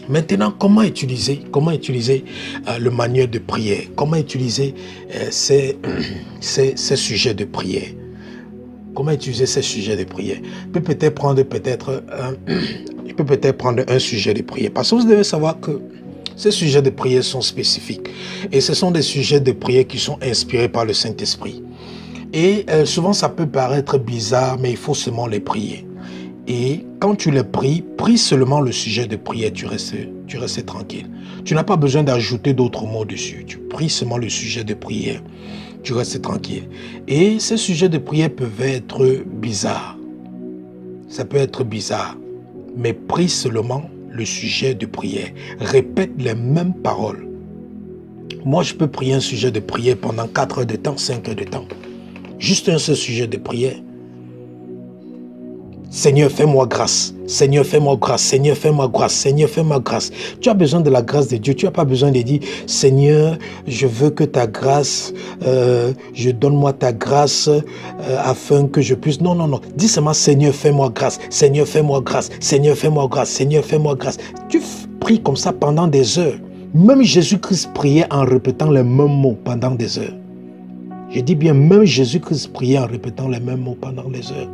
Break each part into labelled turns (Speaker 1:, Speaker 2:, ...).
Speaker 1: Maintenant, comment utiliser le manuel de prière? Comment utiliser ces sujets de prière? Comment utiliser ces sujets de prière? Il peut peut-être prendre un sujet de prière. Parce que vous devez savoir que ces sujets de prière sont spécifiques. Et ce sont des sujets de prière qui sont inspirés par le Saint-Esprit. Et souvent, ça peut paraître bizarre, mais il faut seulement les prier. Et quand tu les pries, prie seulement le sujet de prière, tu restes tranquille. Tu n'as pas besoin d'ajouter d'autres mots dessus. Tu pries seulement le sujet de prière, tu restes tranquille. Et ces sujets de prière peuvent être bizarres. Ça peut être bizarre, mais prie seulement le sujet de prière. Répète les mêmes paroles. Moi, je peux prier un sujet de prière pendant 4 heures de temps, 5 heures de temps. Juste un seul sujet de prière. Seigneur, fais-moi grâce. Seigneur, fais-moi grâce. Seigneur, fais-moi grâce. Seigneur, fais-moi grâce. Tu as besoin de la grâce de Dieu. Tu n'as pas besoin de dire, Seigneur, je veux que ta grâce, je donne-moi ta grâce afin que je puisse... Non, non, non. Dis seulement, Seigneur, fais-moi grâce. Seigneur, fais-moi grâce. Seigneur, fais-moi grâce. Seigneur, fais-moi grâce. Tu pries comme ça pendant des heures. Même Jésus-Christ priait en répétant les mêmes mots pendant des heures. Je dis bien, même Jésus-Christ priait en répétant les mêmes mots pendant des heures.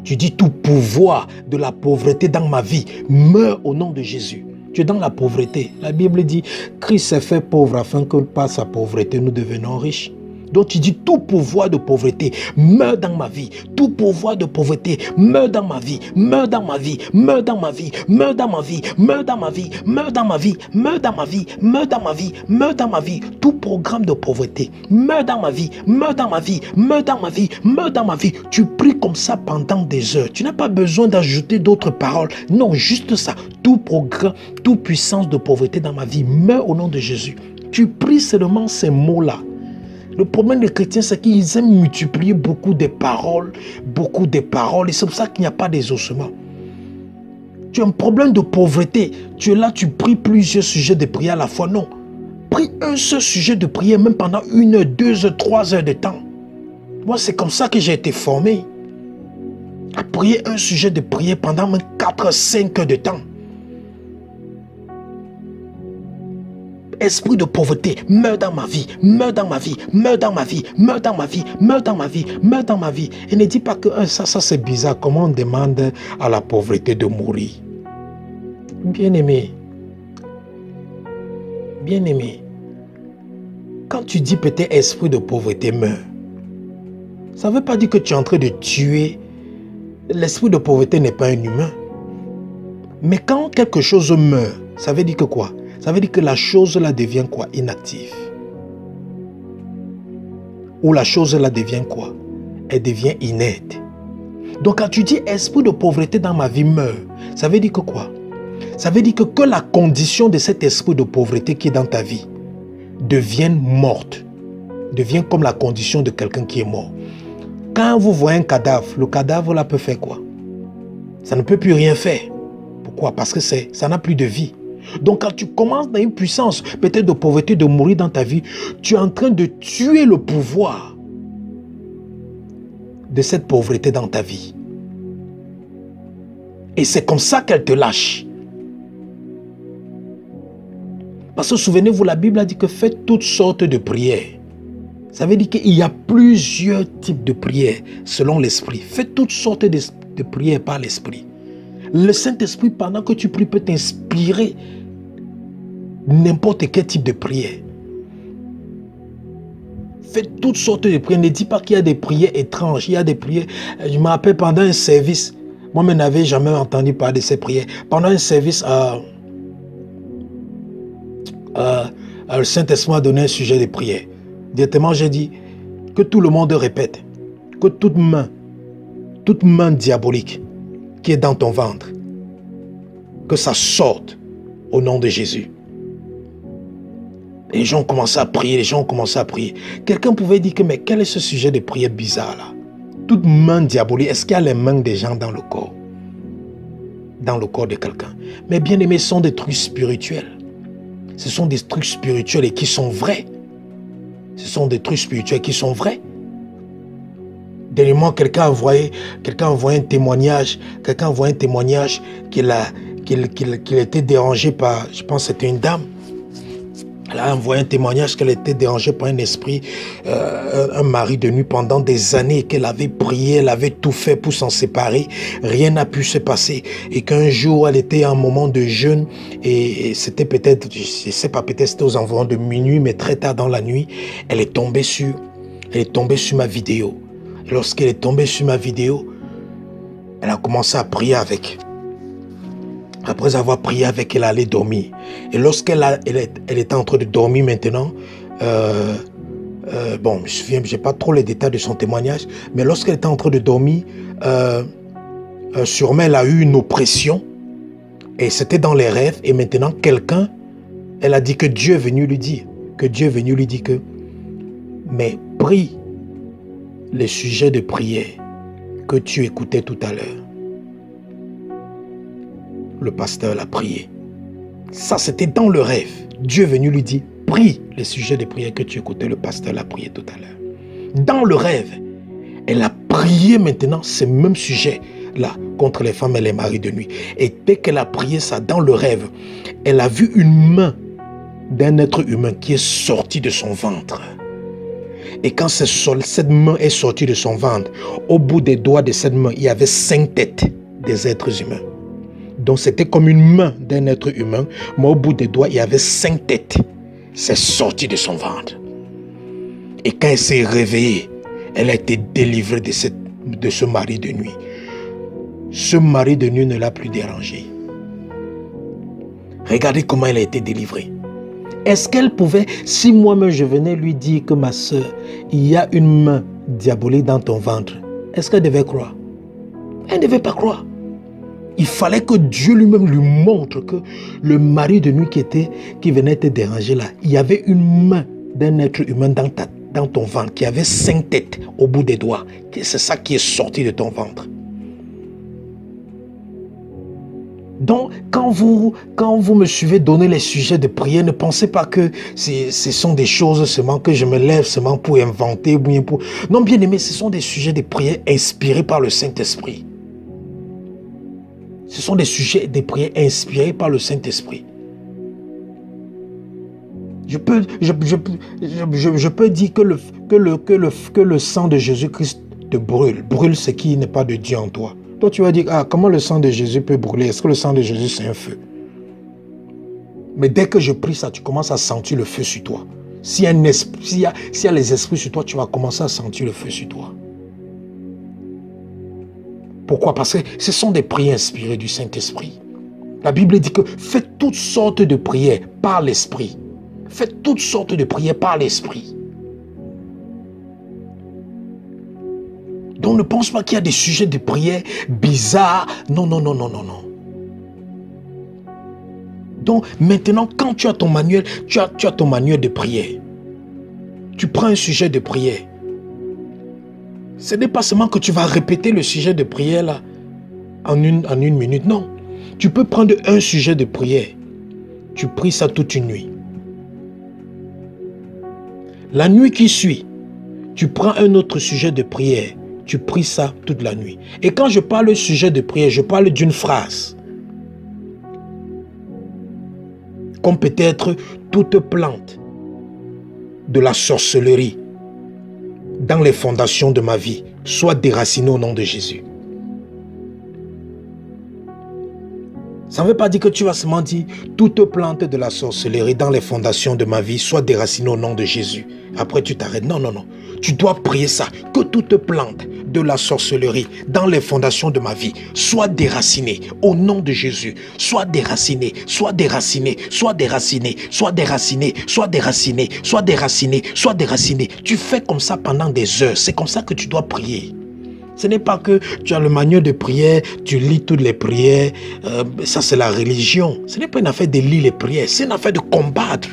Speaker 1: Tu dis tout pouvoir de la pauvreté dans ma vie meurt au nom de Jésus. Tu es dans la pauvreté. La Bible dit, Christ s'est fait pauvre afin que par sa pauvreté nous devenions riches. Donc tu dis tout pouvoir de pauvreté meurt dans ma vie. Tout pouvoir de pauvreté meurt dans ma vie. Meurt dans ma vie. Meurt dans ma vie. Meurt dans ma vie. Meurt dans ma vie. Meurt dans ma vie. Meurt dans ma vie. Meurt dans ma vie. Meurt dans ma vie. Tout programme de pauvreté meurt dans ma vie. Meurt dans ma vie. Meurt dans ma vie. Meurt dans ma vie. Tu pries comme ça pendant des heures. Tu n'as pas besoin d'ajouter d'autres paroles. Non, juste ça. Tout programme, toute puissance de pauvreté dans ma vie meurt au nom de Jésus. Tu pries seulement ces mots-là. Le problème des chrétiens, c'est qu'ils aiment multiplier beaucoup de paroles. Et c'est pour ça qu'il n'y a pas d'exaucement. Tu as un problème de pauvreté. Tu es là, tu pries plusieurs sujets de prière à la fois. Non. Prie un seul sujet de prière, même pendant 1 heure, 2 heures, 3 heures de temps. Moi, c'est comme ça que j'ai été formé. À prier un sujet de prière pendant même 4 heures, 5 heures de temps. Esprit de pauvreté, meurt dans ma vie, meurt dans ma vie, meurt dans ma vie, meurt dans ma vie, meurt dans ma vie, meurt dans ma vie. Et ne dis pas que ça c'est bizarre, comment on demande à la pauvreté de mourir. Bien-aimé, quand tu dis peut-être esprit de pauvreté meurt, ça ne veut pas dire que tu es en train de tuer. L'esprit de pauvreté n'est pas un humain. Mais quand quelque chose meurt, ça veut dire que quoi? Ça veut dire que la chose là devient quoi? Inactive. Ou la chose là devient quoi? Elle devient inerte. Donc quand tu dis esprit de pauvreté dans ma vie meurt, ça veut dire que quoi? Ça veut dire que la condition de cet esprit de pauvreté qui est dans ta vie devienne morte. Devient comme la condition de quelqu'un qui est mort. Quand vous voyez un cadavre, le cadavre là peut faire quoi? Ça ne peut plus rien faire. Pourquoi? Parce que ça n'a plus de vie. Donc quand tu commences dans une puissance peut-être de pauvreté de mourir dans ta vie, tu es en train de tuer le pouvoir de cette pauvreté dans ta vie. Et c'est comme ça qu'elle te lâche. Parce que souvenez-vous, la Bible a dit que faites toutes sortes de prières. Ça veut dire qu'il y a plusieurs types de prières selon l'esprit. Faites toutes sortes de prières par l'esprit. Le Saint-Esprit, pendant que tu pries, peut t'inspirer n'importe quel type de prière. Faites toutes sortes de prières. Ne dis pas qu'il y a des prières étranges. Il y a des prières. Je me rappelle pendant un service, moi je n'avais jamais entendu parler de ces prières. Pendant un service, le Saint-Esprit m'a donné un sujet de prière. Directement, j'ai dit que tout le monde répète que toute main diabolique qui est dans ton ventre, que ça sorte au nom de Jésus. Et les gens ont commencé à prier, Quelqu'un pouvait dire que, mais quel est ce sujet de prière bizarre là? Toute main diabolique, est-ce qu'il y a les mains des gens dans le corps? Dans le corps de quelqu'un. Mais bien aimé, ce sont des trucs spirituels. Ce sont des trucs spirituels et qui sont vrais. Ce sont des trucs spirituels qui sont vrais. Dernièrement, quelqu'un a envoyé un témoignage. Quelqu'un a envoyé un témoignage qu'il était dérangé par, je pense que c'était une dame. Elle a envoyé un témoignage qu'elle était dérangée par un esprit, un mari de nuit pendant des années, qu'elle avait prié, elle avait tout fait pour s'en séparer. Rien n'a pu se passer. Et qu'un jour, elle était à un moment de jeûne et c'était peut-être, je ne sais pas, peut-être c'était aux environs de minuit, mais très tard dans la nuit, elle est tombée sur ma vidéo. Et lorsqu'elle est tombée sur ma vidéo, elle a commencé à prier avec. Après avoir prié avec, elle allait dormir. Et lorsqu'elle était en train de dormir maintenant, bon, je me souviens, je n'ai pas trop les détails de son témoignage, mais lorsqu'elle était en train de dormir, sûrement elle a eu une oppression, et c'était dans les rêves, et maintenant elle a dit que Dieu est venu lui dire, mais prie les sujets de prière que tu écoutais tout à l'heure. Le pasteur l'a prié. Ça, c'était dans le rêve. Dieu est venu lui dire, prie les sujets de prière que tu écoutais. Le pasteur l'a prié tout à l'heure. Dans le rêve, elle a prié maintenant ces mêmes sujets-là contre les femmes et les maris de nuit. Et dès qu'elle a prié ça dans le rêve, elle a vu une main d'un être humain qui est sorti de son ventre. Et quand cette main est sortie de son ventre, au bout des doigts de cette main, il y avait 5 têtes des êtres humains. Donc c'était comme une main d'un être humain, mais au bout des doigts, il y avait 5 têtes. C'est sorti de son ventre. Et quand elle s'est réveillée, elle a été délivrée de ce mari de nuit. Ce mari de nuit ne l'a plus dérangée. Regardez comment elle a été délivrée. Est-ce qu'elle pouvait, si moi-même je venais lui dire que ma soeur, il y a une main diabolique dans ton ventre, est-ce qu'elle devait croire? Elle ne devait pas croire. Il fallait que Dieu lui-même lui montre que le mari de nuit qui venait te déranger là, il y avait une main d'un être humain dans ton ventre qui avait 5 têtes au bout des doigts. C'est ça qui est sorti de ton ventre. Donc, quand vous me suivez donner les sujets de prière, ne pensez pas que ce sont des choses seulement que je me lève seulement pour inventer. Non, bien aimé, ce sont des sujets de prière inspirés par le Saint-Esprit. Ce sont des sujets de prière inspirés par le Saint-Esprit. Je peux dire que le sang de Jésus-Christ te brûle. Brûle ce qui n'est pas de Dieu en toi. Toi, tu vas dire, comment le sang de Jésus peut brûler? Est-ce que le sang de Jésus, c'est un feu? Mais dès que je prie ça, tu commences à sentir le feu sur toi. S'il y a les esprits sur toi, tu vas commencer à sentir le feu sur toi. Pourquoi? Parce que ce sont des prières inspirées du Saint-Esprit. La Bible dit que faites toutes sortes de prières par l'Esprit. Faites toutes sortes de prières par l'Esprit. Donc ne pense pas qu'il y a des sujets de prière bizarres. Non, non, non, non, non, non. Donc maintenant, quand tu as ton manuel, tu as ton manuel de prière. Tu prends un sujet de prière. Ce n'est pas seulement que tu vas répéter le sujet de prière là en une minute. Non. Tu peux prendre un sujet de prière. Tu pries ça toute une nuit. La nuit qui suit, tu prends un autre sujet de prière. Tu pries ça toute la nuit. Et quand je parle de sujet de prière, je parle d'une phrase. Comme peut-être toute plante de la sorcellerie dans les fondations de ma vie soit déracinée au nom de Jésus. Ça ne veut pas dire que tu vas seulement dire toute plante de la sorcellerie dans les fondations de ma vie soit déracinée au nom de Jésus. Après tu t'arrêtes. Non, non, non. Tu dois prier ça. Que toute plante de la sorcellerie dans les fondations de ma vie soit déracinée au nom de Jésus. Soit déracinée, soit déracinée, soit déracinée, soit déracinée, soit déracinée, soit déracinée, soit déracinée. Tu fais comme ça pendant des heures. C'est comme ça que tu dois prier. Ce n'est pas que tu as le manuel de prière, tu lis toutes les prières, ça c'est la religion. Ce n'est pas une affaire de lire les prières, c'est une affaire de combattre.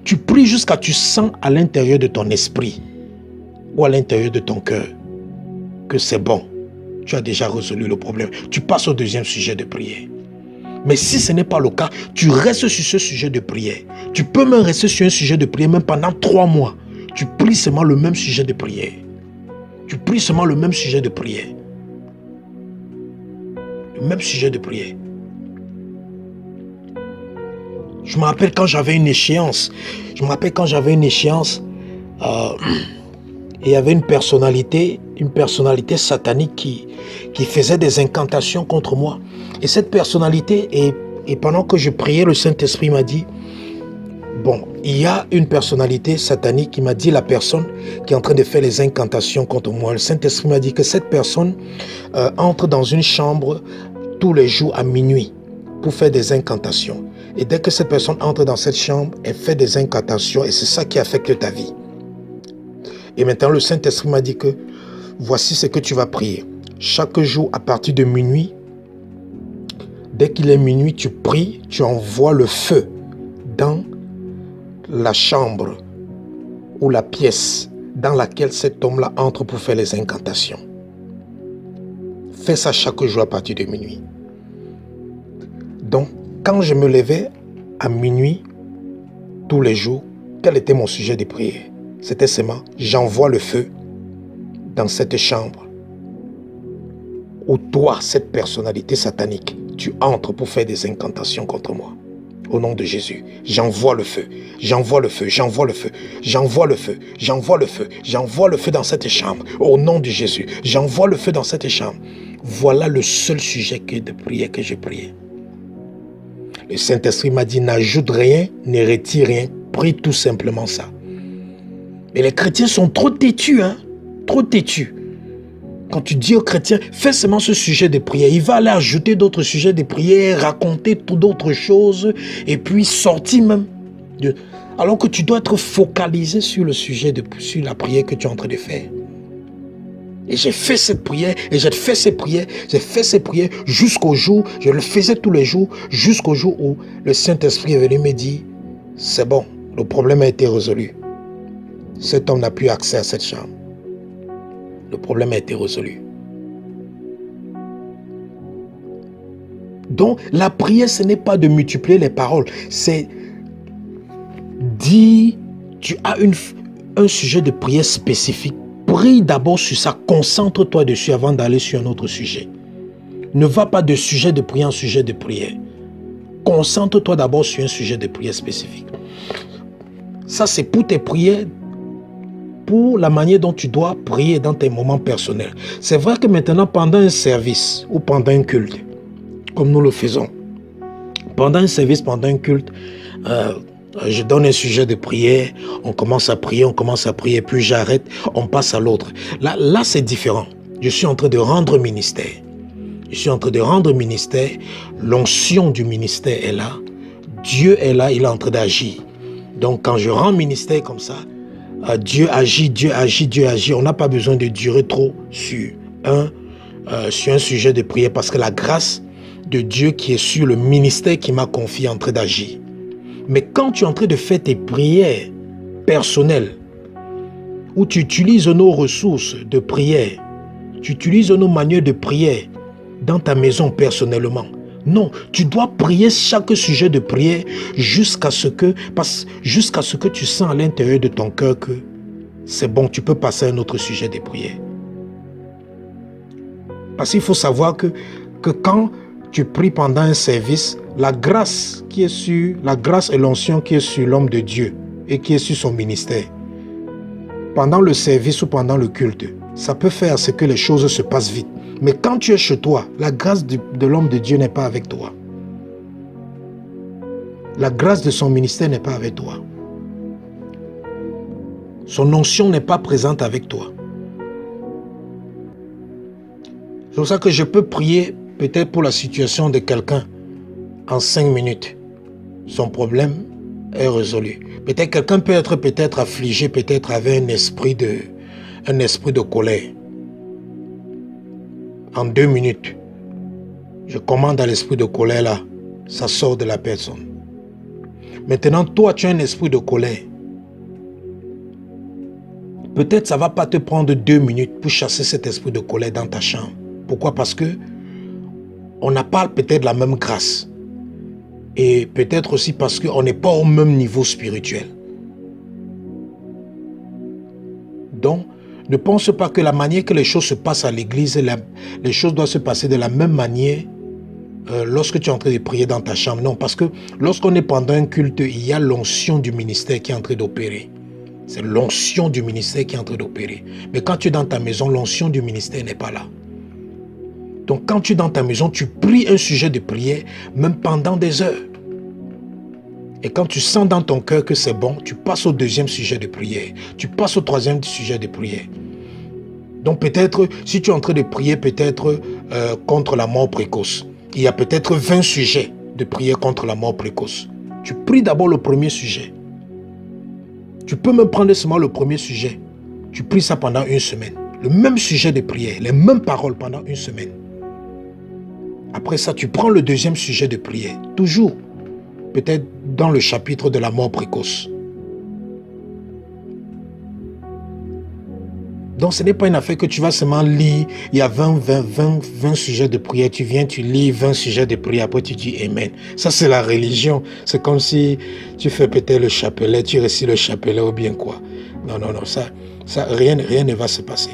Speaker 1: Tu pries jusqu'à ce que tu sens à l'intérieur de ton esprit ou à l'intérieur de ton cœur que c'est bon. Tu as déjà résolu le problème. Tu passes au deuxième sujet de prière. Mais si ce n'est pas le cas, tu restes sur ce sujet de prière. Tu peux même rester sur un sujet de prière même pendant 3 mois. Tu pries seulement le même sujet de prière. Tu pries seulement le même sujet de prière. Le même sujet de prière. Je me rappelle quand j'avais une échéance. Et il y avait une personnalité satanique qui faisait des incantations contre moi. Et cette personnalité, et pendant que je priais, le Saint-Esprit m'a dit, bon, il y a une personnalité satanique qui m'a dit, la personne qui est en train de faire les incantations contre moi. Le Saint-Esprit m'a dit que cette personne entre dans une chambre tous les jours à minuit pour faire des incantations. Et dès que cette personne entre dans cette chambre, elle fait des incantations et c'est ça qui affecte ta vie. Et maintenant, le Saint-Esprit m'a dit que voici ce que tu vas prier. Chaque jour, à partir de minuit, dès qu'il est minuit, tu pries, tu envoies le feu dans la chambre ou la pièce dans laquelle cet homme-là entre pour faire les incantations. Fais ça chaque jour à partir de minuit. Donc, quand je me levais à minuit, tous les jours, quel était mon sujet de prière? C'était seulement, j'envoie le feu dans cette chambre où toi, cette personnalité satanique, tu entres pour faire des incantations contre moi. Au nom de Jésus, j'envoie le feu, j'envoie le feu, j'envoie le feu, j'envoie le feu, j'envoie le feu, j'envoie le feu dans cette chambre. Au nom de Jésus, j'envoie le feu dans cette chambre. Voilà le seul sujet de prière que j'ai prié. Le Saint-Esprit m'a dit, n'ajoute rien, ne retire rien, prie tout simplement ça. Mais les chrétiens sont trop têtus, hein? Trop têtus. Quand tu dis aux chrétiens, fais seulement ce sujet de prière, il va aller ajouter d'autres sujets de prière, raconter tout d'autres choses, et puis sortir même. Alors que tu dois être focalisé sur le sujet, sur la prière que tu es en train de faire. Et j'ai fait cette prière, et j'ai fait ces prières, jusqu'au jour, je le faisais tous les jours, jusqu'au jour où le Saint-Esprit est venu me dire, c'est bon, le problème a été résolu. Cet homme n'a plus accès à cette chambre. Le problème a été résolu. Donc, la prière, ce n'est pas de multiplier les paroles. C'est dire, tu as un sujet de prière spécifique. Prie d'abord sur ça. Concentre-toi dessus avant d'aller sur un autre sujet. Ne va pas de sujet de prière en sujet de prière. Concentre-toi d'abord sur un sujet de prière spécifique. Ça, c'est pour tes prières, pour la manière dont tu dois prier dans tes moments personnels. C'est vrai que maintenant, pendant un service ou pendant un culte, comme nous le faisons, pendant un service, pendant un culte, je donne un sujet de prière, on commence à prier, puis j'arrête, on passe à l'autre. Là c'est différent. Je suis en train de rendre ministère. L'onction du ministère est là. Dieu est là, il est en train d'agir. Donc quand je rends ministère comme ça, Dieu agit. On n'a pas besoin de durer trop sur un sujet de prière parce que la grâce de Dieu qui est sur le ministère qui m'a confié est en train d'agir. Mais quand tu es en train de faire tes prières personnelles, où tu utilises nos ressources de prière, tu utilises nos manières de prière dans ta maison personnellement, non, tu dois prier chaque sujet de prière jusqu'à ce que tu sens à l'intérieur de ton cœur que c'est bon, tu peux passer à un autre sujet de prière. Parce qu'il faut savoir que quand tu pries pendant un service, la grâce et l'onction qui est sur l'homme de Dieu et qui est sur son ministère, pendant le service ou pendant le culte, ça peut faire ce que les choses se passent vite. Mais quand tu es chez toi, la grâce de l'homme de Dieu n'est pas avec toi. La grâce de son ministère n'est pas avec toi. Son onction n'est pas présente avec toi. C'est pour ça que je peux prier peut-être pour la situation de quelqu'un en 5 minutes. Son problème est résolu. Peut-être quelqu'un peut être affligé, peut-être avec un esprit de colère. En 2 minutes, je commande à l'esprit de colère là, ça sort de la personne. Maintenant, toi, tu as un esprit de colère. Peut-être ça ne va pas te prendre 2 minutes pour chasser cet esprit de colère dans ta chambre. Pourquoi? Parce que on n'a pas peut-être la même grâce. Et peut-être aussi parce qu'on n'est pas au même niveau spirituel. Donc, Ne pense pas que la manière que les choses se passent à l'église, les choses doivent se passer de la même manière lorsque tu es en train de prier dans ta chambre. Non, parce que lorsqu'on est pendant un culte, il y a l'onction du ministère qui est en train d'opérer. C'est l'onction du ministère qui est en train d'opérer. Mais quand tu es dans ta maison, l'onction du ministère n'est pas là. Donc quand tu es dans ta maison, tu pries un sujet de prière, même pendant des heures. Et quand tu sens dans ton cœur que c'est bon, tu passes au deuxième sujet de prière. Tu passes au troisième sujet de prière. Donc peut-être, si tu es en train de prier peut-être contre la mort précoce, il y a peut-être 20 sujets de prière contre la mort précoce. Tu pries d'abord le premier sujet. Tu peux même prendre seulement le premier sujet. Tu pries ça pendant une semaine. Le même sujet de prière, les mêmes paroles pendant une semaine. Après ça, tu prends le deuxième sujet de prière. Toujours, peut-être dans le chapitre de la mort précoce. Donc ce n'est pas une affaire que tu vas seulement lire, il y a 20 sujets de prière, tu viens, tu lis 20 sujets de prière, après tu dis Amen. Ça c'est la religion, c'est comme si tu fais peut-être le chapelet, tu récites le chapelet ou bien quoi. Non, ça rien ne va se passer.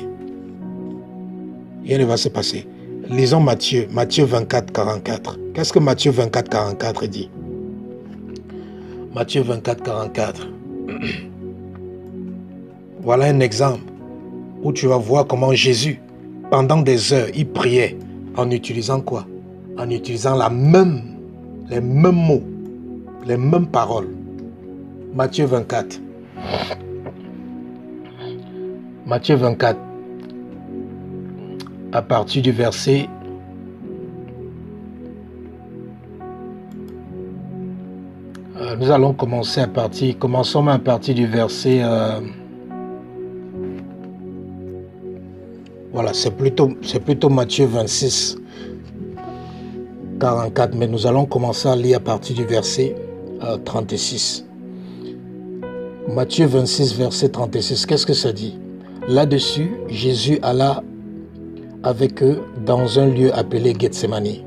Speaker 1: Rien ne va se passer. Lisons Matthieu 24, 44. Qu'est-ce que Matthieu 24, 44 dit? Matthieu 24, 44. Voilà un exemple où tu vas voir comment Jésus, pendant des heures, il priait en utilisant quoi? En utilisant les mêmes mots, les mêmes paroles. Matthieu 24. Matthieu 24, à partir du verset... nous allons commençons à partir du verset... Voilà, c'est plutôt Matthieu 26, 44, mais nous allons commencer à lire à partir du verset 36. Matthieu 26, verset 36, qu'est-ce que ça dit? Là-dessus, Jésus alla avec eux dans un lieu appelé Gethsémani.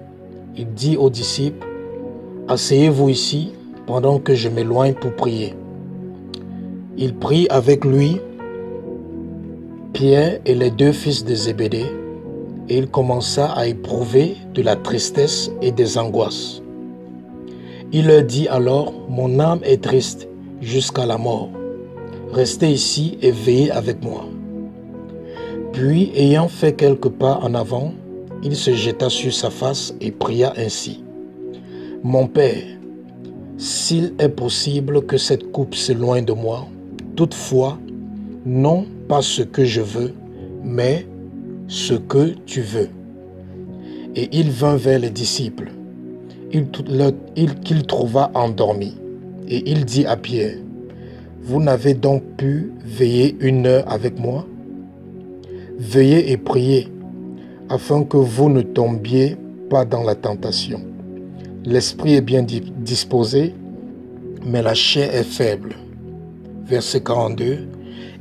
Speaker 1: Il dit aux disciples, « Asseyez-vous ici pendant que je m'éloigne pour prier. » Il prit avec lui Pierre et les deux fils de Zébédée, et il commença à éprouver de la tristesse et des angoisses. Il leur dit alors, « Mon âme est triste jusqu'à la mort. Restez ici et veillez avec moi. » Puis, ayant fait quelques pas en avant, il se jeta sur sa face et pria ainsi. « Mon Père, s'il est possible que cette coupe s'éloigne de moi, toutefois, non pas ce que je veux, mais ce que tu veux. » Et il vint vers les disciples, qu'il trouva endormis. Et il dit à Pierre, « Vous n'avez donc pu veiller 1 heure avec moi? Veillez et priez, afin que vous ne tombiez pas dans la tentation. L'esprit est bien disposé, mais la chair est faible. » Verset 42.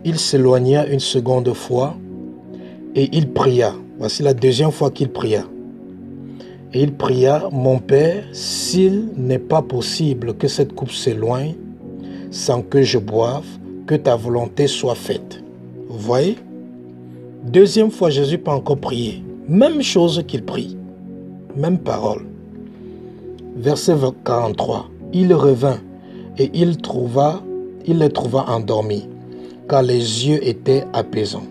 Speaker 1: Il s'éloigna une seconde fois et il pria. Voici la deuxième fois qu'il pria. Et il pria, « Mon Père, s'il n'est pas possible que cette coupe s'éloigne sans que je boive, que ta volonté soit faite. » Vous voyez? Deuxième fois, Jésus n'a pas encore prié. Même chose qu'il prie. Même parole. Verset 43. Il revint et il les trouva endormis, car les yeux étaient apaisants.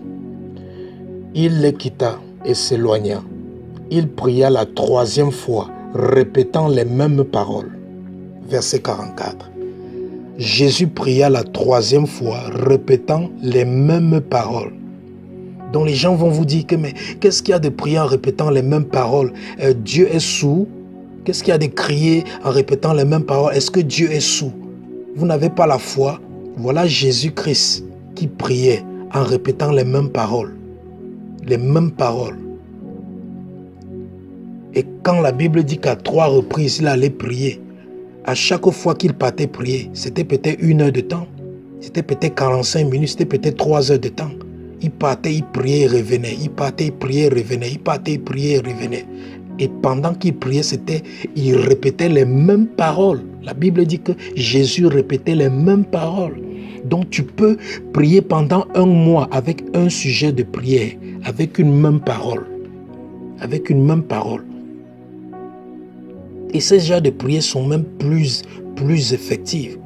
Speaker 1: Il les quitta et s'éloigna. Il pria la 3e fois, répétant les mêmes paroles. Verset 44. Jésus pria la 3e fois, répétant les mêmes paroles. Donc les gens vont vous dire que mais qu'est-ce qu'il y a de prier en répétant les mêmes paroles? Dieu est sourd? Qu'est-ce qu'il y a de crier en répétant les mêmes paroles? Est-ce que Dieu est sourd? Vous n'avez pas la foi? Voilà Jésus-Christ qui priait en répétant les mêmes paroles. Les mêmes paroles. Et quand la Bible dit qu'à 3 reprises, il allait prier, à chaque fois qu'il partait prier, c'était peut-être 1 heure de temps, c'était peut-être 45 minutes, c'était peut-être 3 heures de temps. Il partait, il priait, il revenait. Il partait, il priait, il revenait. Il partait, il priait, il revenait. Et pendant qu'il priait, il répétait les mêmes paroles. La Bible dit que Jésus répétait les mêmes paroles. Donc tu peux prier pendant un mois avec un sujet de prière, avec une même parole. Avec une même parole. Et ces genres de prières sont même plus effectives.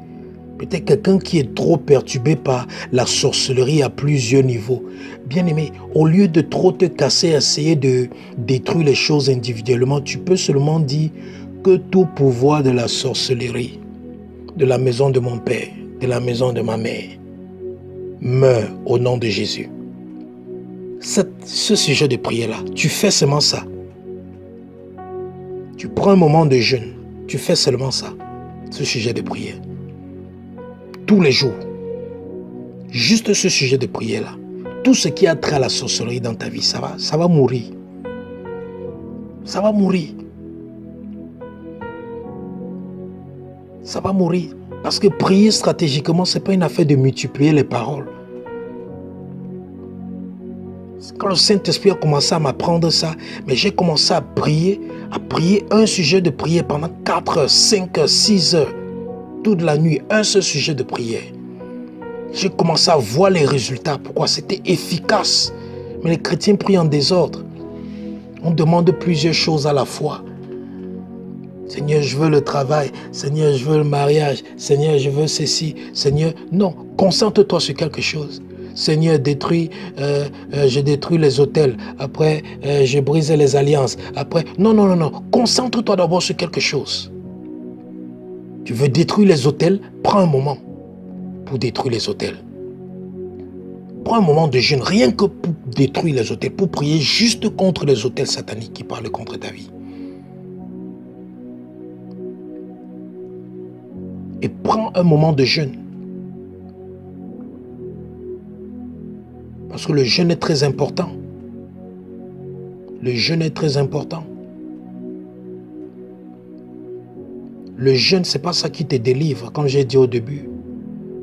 Speaker 1: Peut-être quelqu'un qui est trop perturbé par la sorcellerie à plusieurs niveaux. Bien-aimé, au lieu de trop te casser, essayer de détruire les choses individuellement, tu peux seulement dire que tout pouvoir de la sorcellerie, de la maison de mon père, de la maison de ma mère, meurt au nom de Jésus. Ce sujet de prière-là, tu fais seulement ça. Tu prends un moment de jeûne, tu fais seulement ça, ce sujet de prière. Tous les jours. Juste ce sujet de prière-là. Tout ce qui a trait à la sorcellerie dans ta vie, ça va mourir. Ça va mourir. Ça va mourir. Parce que prier stratégiquement, ce n'est pas une affaire de multiplier les paroles. Quand le Saint-Esprit a commencé à m'apprendre ça, mais j'ai commencé à prier un sujet de prière pendant 4 heures, 5 heures, 6 heures. Toute la nuit, un seul sujet de prière. J'ai commencé à voir les résultats. Pourquoi? C'était efficace. Mais les chrétiens prient en désordre. On demande plusieurs choses à la fois. Seigneur, je veux le travail. Seigneur, je veux le mariage. Seigneur, je veux ceci. Seigneur, non. Concentre-toi sur quelque chose. Seigneur, je détruis les autels. Après, je brise les alliances. Après, non. Concentre-toi d'abord sur quelque chose. Tu veux détruire les autels? Prends un moment pour détruire les autels. Prends un moment de jeûne, rien que pour détruire les autels, pour prier juste contre les autels sataniques qui parlent contre ta vie. Et prends un moment de jeûne. Parce que le jeûne est très important. Le jeûne est très important. Le jeûne, ce n'est pas ça qui te délivre, comme j'ai dit au début.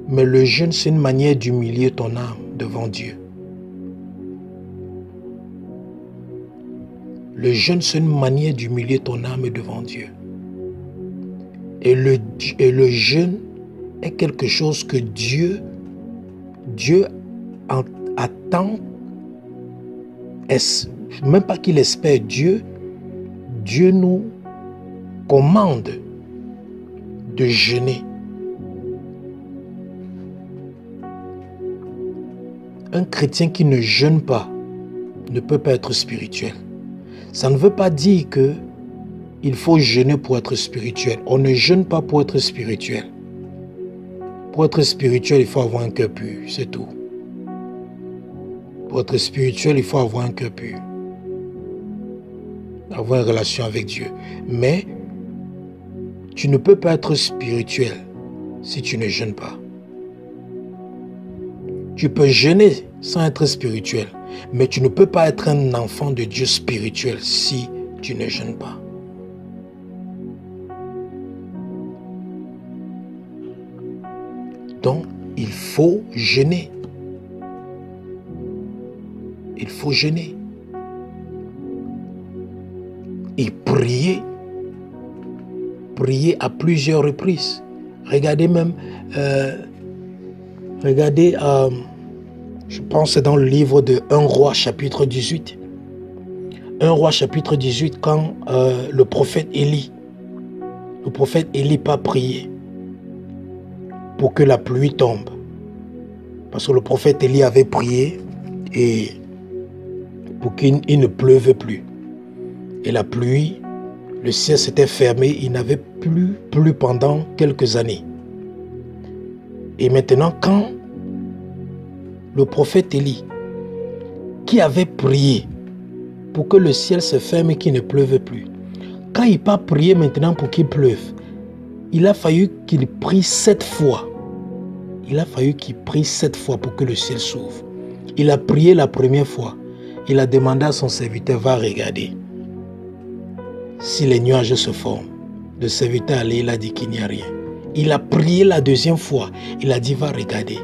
Speaker 1: Mais le jeûne, c'est une manière d'humilier ton âme devant Dieu. Le jeûne, c'est une manière d'humilier ton âme devant Dieu. Et le jeûne est quelque chose que Dieu attend, même pas qu'il espère, Dieu nous commande de jeûner. Un chrétien qui ne jeûne pas ne peut pas être spirituel. Ça ne veut pas dire que il faut jeûner pour être spirituel. On ne jeûne pas pour être spirituel. Pour être spirituel, il faut avoir un cœur pur, c'est tout. Pour être spirituel, il faut avoir un cœur pur. Avoir une relation avec Dieu. Mais tu ne peux pas être spirituel si tu ne jeûnes pas. Tu peux jeûner sans être spirituel, mais tu ne peux pas être un enfant de Dieu spirituel si tu ne jeûnes pas. Donc, il faut jeûner. Il faut jeûner. Et prier. Prier à plusieurs reprises. Regardez même, je pense dans le livre de 1 Roi chapitre 18. 1 Roi chapitre 18, quand le prophète Élie pas prié pour que la pluie tombe. Parce que le prophète Élie avait prié et pour qu'il ne pleuve plus. Et la pluie, le ciel s'était fermé, il n'avait plus plu pendant quelques années. Et maintenant, quand le prophète Élie, qui avait prié pour que le ciel se ferme et qu'il ne pleuve plus, quand il n'a pas prié maintenant pour qu'il pleuve, il a fallu qu'il prie 7 fois. Il a fallu qu'il prie 7 fois pour que le ciel s'ouvre. Il a prié la première fois. Il a demandé à son serviteur, va regarder si les nuages se forment. Le serviteur allait, il a dit qu'il n'y a rien. Il a prié la deuxième fois. Il a dit, va regarder.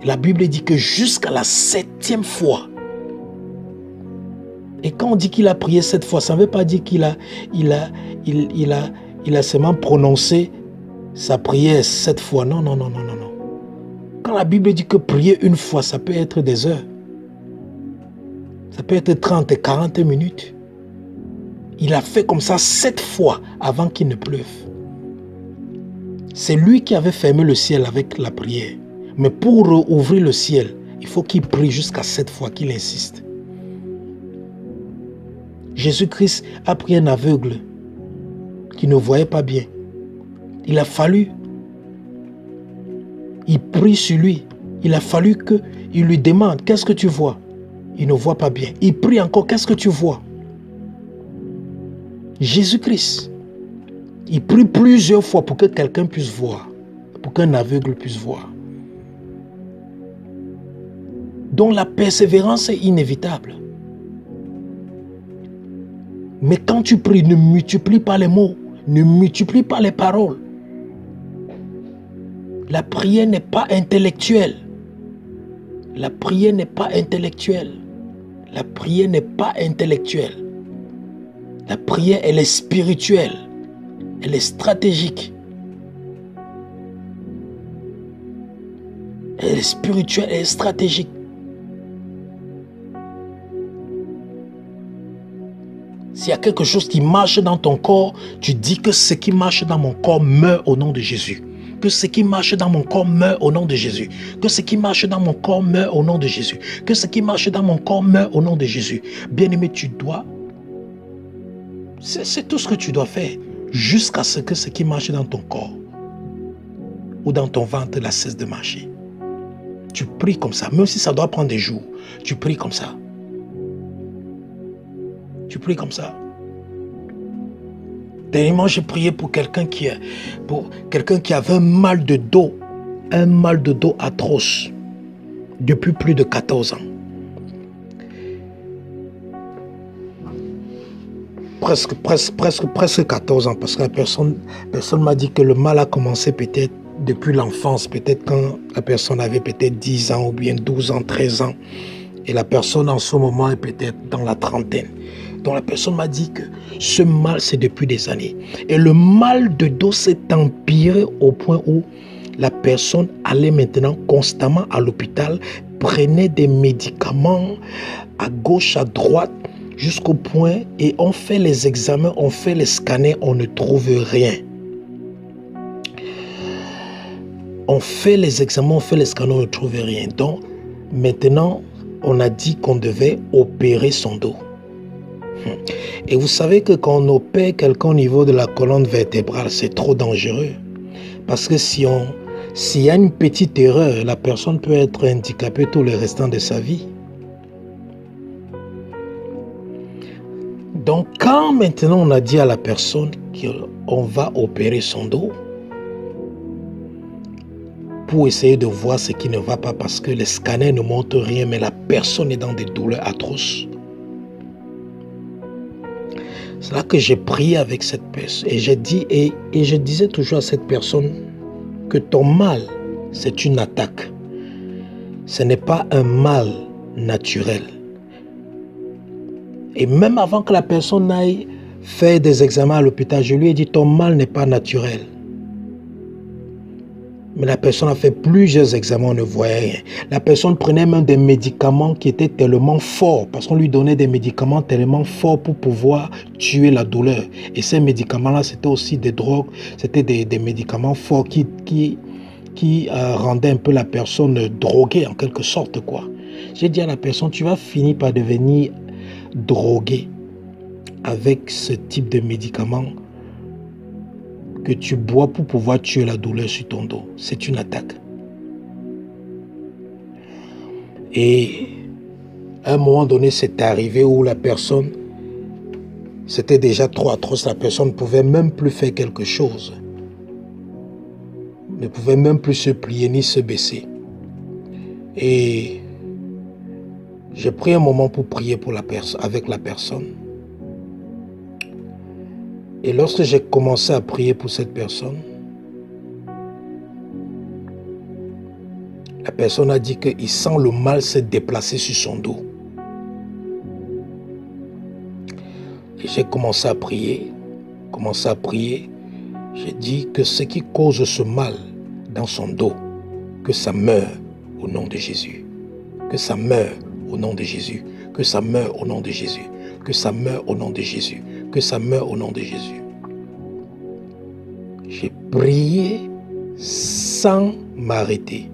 Speaker 1: La Bible dit que jusqu'à la 7e fois. Et quand on dit qu'il a prié 7 fois, ça ne veut pas dire qu'il a seulement prononcé sa prière 7 fois. Non. Quand la Bible dit que prier une fois, ça peut être des heures. Ça peut être 30 et 40 minutes. Il a fait comme ça 7 fois avant qu'il ne pleuve. C'est lui qui avait fermé le ciel avec la prière. Mais pour ouvrir le ciel, il faut qu'il prie jusqu'à 7 fois, qu'il insiste. Jésus-Christ a pris un aveugle qui ne voyait pas bien. Il a fallu, il prie sur lui. Il a fallu qu'il lui demande, qu'est-ce que tu vois? Il ne voit pas bien. Il prie encore, qu'est-ce que tu vois? Jésus-Christ, il prie plusieurs fois pour que quelqu'un puisse voir, pour qu'un aveugle puisse voir. Donc la persévérance est inévitable. Mais quand tu pries, ne multiplie pas les mots, ne multiplie pas les paroles. La prière n'est pas intellectuelle. La prière n'est pas intellectuelle. La prière n'est pas intellectuelle. La prière, elle est spirituelle. Elle est stratégique. Elle est spirituelle, elle est stratégique. S'il y a quelque chose qui marche dans ton corps, tu dis que ce qui marche dans mon corps meurt au nom de Jésus. Que ce qui marche dans mon corps meurt au nom de Jésus. Que ce qui marche dans mon corps meurt au nom de Jésus. Que ce qui marche dans mon corps meurt au nom de Jésus. Bien-aimé, tu dois... C'est tout ce que tu dois faire. Jusqu'à ce que ce qui marche dans ton corps ou dans ton ventre la cesse de marcher. Tu pries comme ça. Même si ça doit prendre des jours. Tu pries comme ça. Tu pries comme ça. Dernièrement, j'ai prié pour quelqu'un qui avait un mal de dos. Un mal de dos atroce. Depuis plus de 14 ans. Presque 14 ans. Parce que la personne m'a dit que le mal a commencé peut-être depuis l'enfance. Peut-être quand la personne avait peut-être 10 ans ou bien 12 ans, 13 ans. Et la personne en ce moment est peut-être dans la trentaine. Donc la personne m'a dit que ce mal, c'est depuis des années. Et le mal de dos s'est empiré au point où la personne allait maintenant constamment à l'hôpital, prenait des médicaments à gauche, à droite, jusqu'au point, et on fait les examens, on fait les scanners, on ne trouve rien. On fait les examens, on fait les scanners, on ne trouve rien. Donc maintenant, on a dit qu'on devait opérer son dos. Et vous savez que quand on opère quelqu'un au niveau de la colonne vertébrale, c'est trop dangereux. Parce que s'il y a une petite erreur, la personne peut être handicapée tout le restant de sa vie. Donc quand maintenant on a dit à la personne qu'on va opérer son dos, pour essayer de voir ce qui ne va pas, parce que les scanners ne montrent rien, mais la personne est dans des douleurs atroces. C'est là que j'ai prié avec cette personne et j'ai dit, et je disais toujours à cette personne que ton mal, c'est une attaque. Ce n'est pas un mal naturel. Et même avant que la personne aille faire des examens à l'hôpital, je lui ai dit, ton mal n'est pas naturel. Mais la personne a fait plusieurs examens, on ne voyait rien. La personne prenait même des médicaments qui étaient tellement forts, parce qu'on lui donnait des médicaments tellement forts pour pouvoir tuer la douleur. Et ces médicaments-là, c'était aussi des drogues, c'était des médicaments forts qui rendaient un peu la personne droguée en quelque sorte, quoi. J'ai dit à la personne, tu vas finir par devenir drogué avec ce type de médicaments que tu bois pour pouvoir tuer la douleur sur ton dos. C'est une attaque. Et à un moment donné, c'est arrivé où la personne, c'était déjà trop atroce, la personne ne pouvait même plus faire quelque chose. Ne pouvait même plus se plier ni se baisser. Et j'ai pris un moment pour prier pour avec la personne. Et lorsque j'ai commencé à prier pour cette personne, la personne a dit qu'il sent le mal se déplacer sur son dos. Et j'ai commencé à prier. J'ai dit que ce qui cause ce mal dans son dos, Que ça meure au nom de Jésus. Que ça meure au nom de Jésus. Que ça meure au nom de Jésus. Que ça meure au nom de Jésus. Que ça meure au nom de Jésus. J'ai prié sans m'arrêter.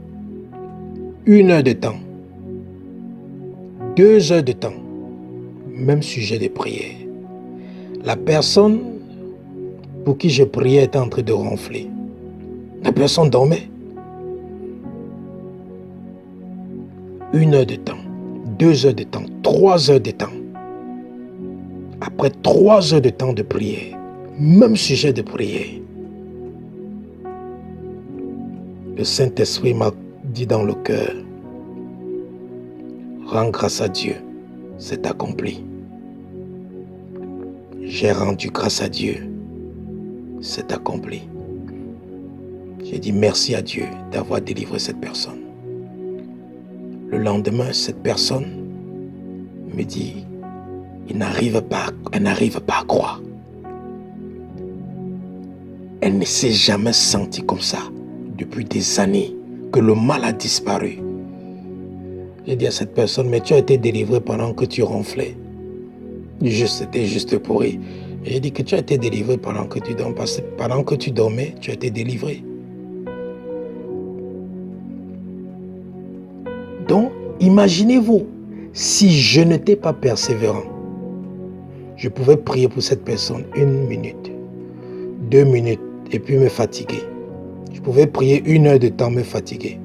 Speaker 1: 1 heure de temps. 2 heures de temps. Même sujet de prière. La personne pour qui je priais était en train de ronfler. La personne dormait. 1 heure de temps, 2 heures de temps, 3 heures de temps. Après 3 heures de temps de prière, même sujet de prière, le Saint-Esprit m'a dit dans le cœur, rends grâce à Dieu, c'est accompli. J'ai rendu grâce à Dieu, c'est accompli. J'ai dit merci à Dieu d'avoir délivré cette personne. Le lendemain, cette personne me dit, elle n'arrive pas à croire. Elle ne s'est jamais sentie comme ça depuis des années, que le mal a disparu. J'ai dit à cette personne, mais tu as été délivré pendant que tu ronflais. C'était juste pour rire. J'ai dit que tu as été délivré pendant que tu dormais, parce que pendant que tu dormais, tu as été délivré. Donc, imaginez-vous, si je n'étais pas persévérant, je pouvais prier pour cette personne 1 minute, 2 minutes, et puis me fatiguer. Je pouvais prier 1 heure de temps, me fatiguer.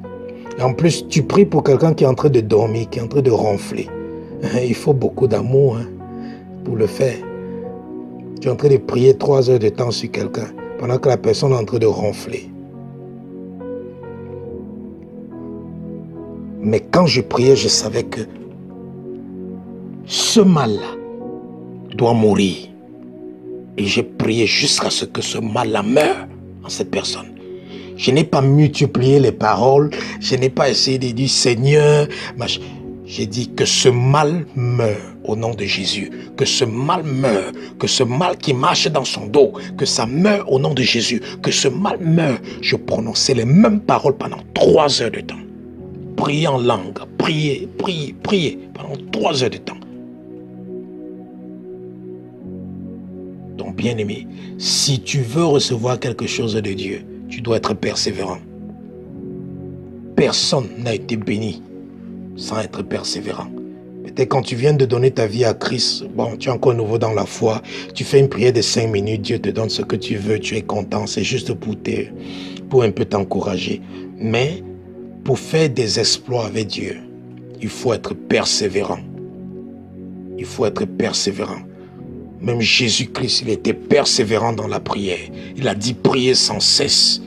Speaker 1: Et en plus, tu pries pour quelqu'un qui est en train de dormir, qui est en train de ronfler. Il faut beaucoup d'amour pour le faire. Tu es en train de prier 3 heures de temps sur quelqu'un, pendant que la personne est en train de ronfler. Mais quand je priais, je savais que ce mal-là doit mourir. Et j'ai prié jusqu'à ce que ce mal-là meure en cette personne. Je n'ai pas multiplié les paroles. Je n'ai pas essayé de dire Seigneur. J'ai dit que ce mal meure au nom de Jésus. Que ce mal meure. Que ce mal qui marche dans son dos. Que ça meure au nom de Jésus. Que ce mal meure. Je prononçais les mêmes paroles pendant 3 heures de temps. Prier en langue, prier pendant 3 heures de temps. Donc bien-aimé, si tu veux recevoir quelque chose de Dieu, tu dois être persévérant. Personne n'a été béni sans être persévérant. Peut-être quand tu viens de donner ta vie à Christ, bon, tu es encore nouveau dans la foi, tu fais une prière de 5 minutes, Dieu te donne ce que tu veux, tu es content, c'est juste pour un peu t'encourager. Mais pour faire des exploits avec Dieu, il faut être persévérant. Il faut être persévérant. Même Jésus-Christ, il était persévérant dans la prière. Il a dit prier sans cesse.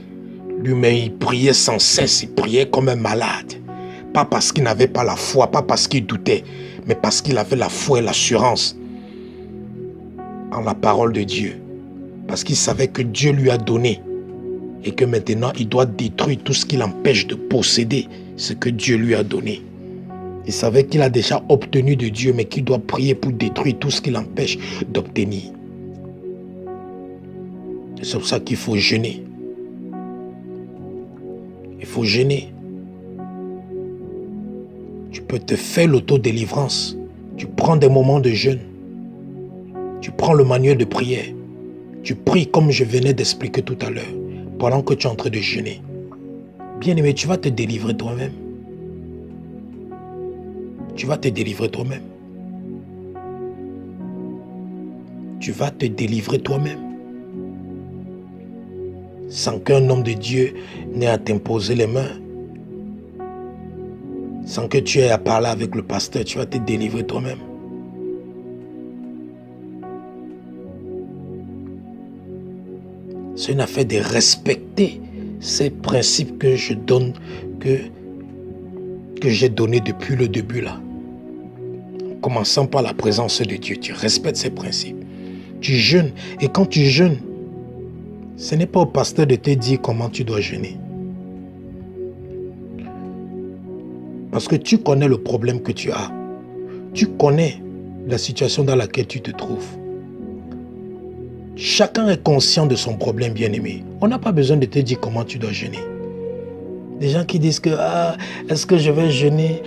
Speaker 1: Lui-même, il priait sans cesse. Il priait comme un malade. Pas parce qu'il n'avait pas la foi, pas parce qu'il doutait, mais parce qu'il avait la foi et l'assurance en la parole de Dieu. Parce qu'il savait que Dieu lui a donné. Et que maintenant, il doit détruire tout ce qui l'empêche de posséder ce que Dieu lui a donné. Il savait qu'il a déjà obtenu de Dieu, mais qu'il doit prier pour détruire tout ce qui l'empêche d'obtenir. C'est pour ça qu'il faut jeûner. Il faut jeûner. Tu peux te faire l'autodélivrance. Tu prends des moments de jeûne. Tu prends le manuel de prière. Tu pries comme je venais d'expliquer tout à l'heure. Pendant que tu es en train de jeûner. Bien-aimé, tu vas te délivrer toi-même. Tu vas te délivrer toi-même. Tu vas te délivrer toi-même. Sans qu'un homme de Dieu n'ait à t'imposer les mains. Sans que tu aies à parler avec le pasteur, tu vas te délivrer toi-même. C'est une affaire de respecter ces principes que je donne, que j'ai donné depuis le début là. En commençant par la présence de Dieu, tu respectes ces principes. Tu jeûnes. Et quand tu jeûnes, ce n'est pas au pasteur de te dire comment tu dois jeûner. Parce que tu connais le problème que tu as. Tu connais la situation dans laquelle tu te trouves. Chacun est conscient de son problème, bien-aimé. On n'a pas besoin de te dire comment tu dois jeûner. Des gens qui disent que est-ce que je vais jeûner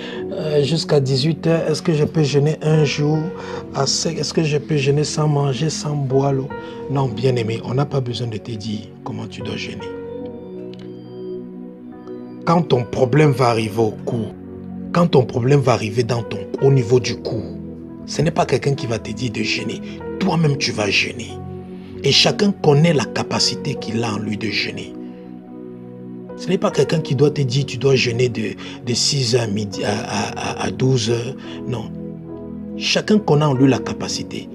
Speaker 1: jusqu'à 18h? Est-ce que je peux jeûner un jour à sec? Est-ce que je peux jeûner sans manger, sans boire l'eau? Non, bien-aimé, on n'a pas besoin de te dire comment tu dois jeûner. Quand ton problème va arriver au cou, quand ton problème va arriver au niveau du cou, ce n'est pas quelqu'un qui va te dire de jeûner. Toi-même, tu vas jeûner. Et chacun connaît la capacité qu'il a en lui de jeûner. Ce n'est pas quelqu'un qui doit te dire tu dois jeûner de 6h à midi à 12h. Non. Chacun connaît en lui la capacité.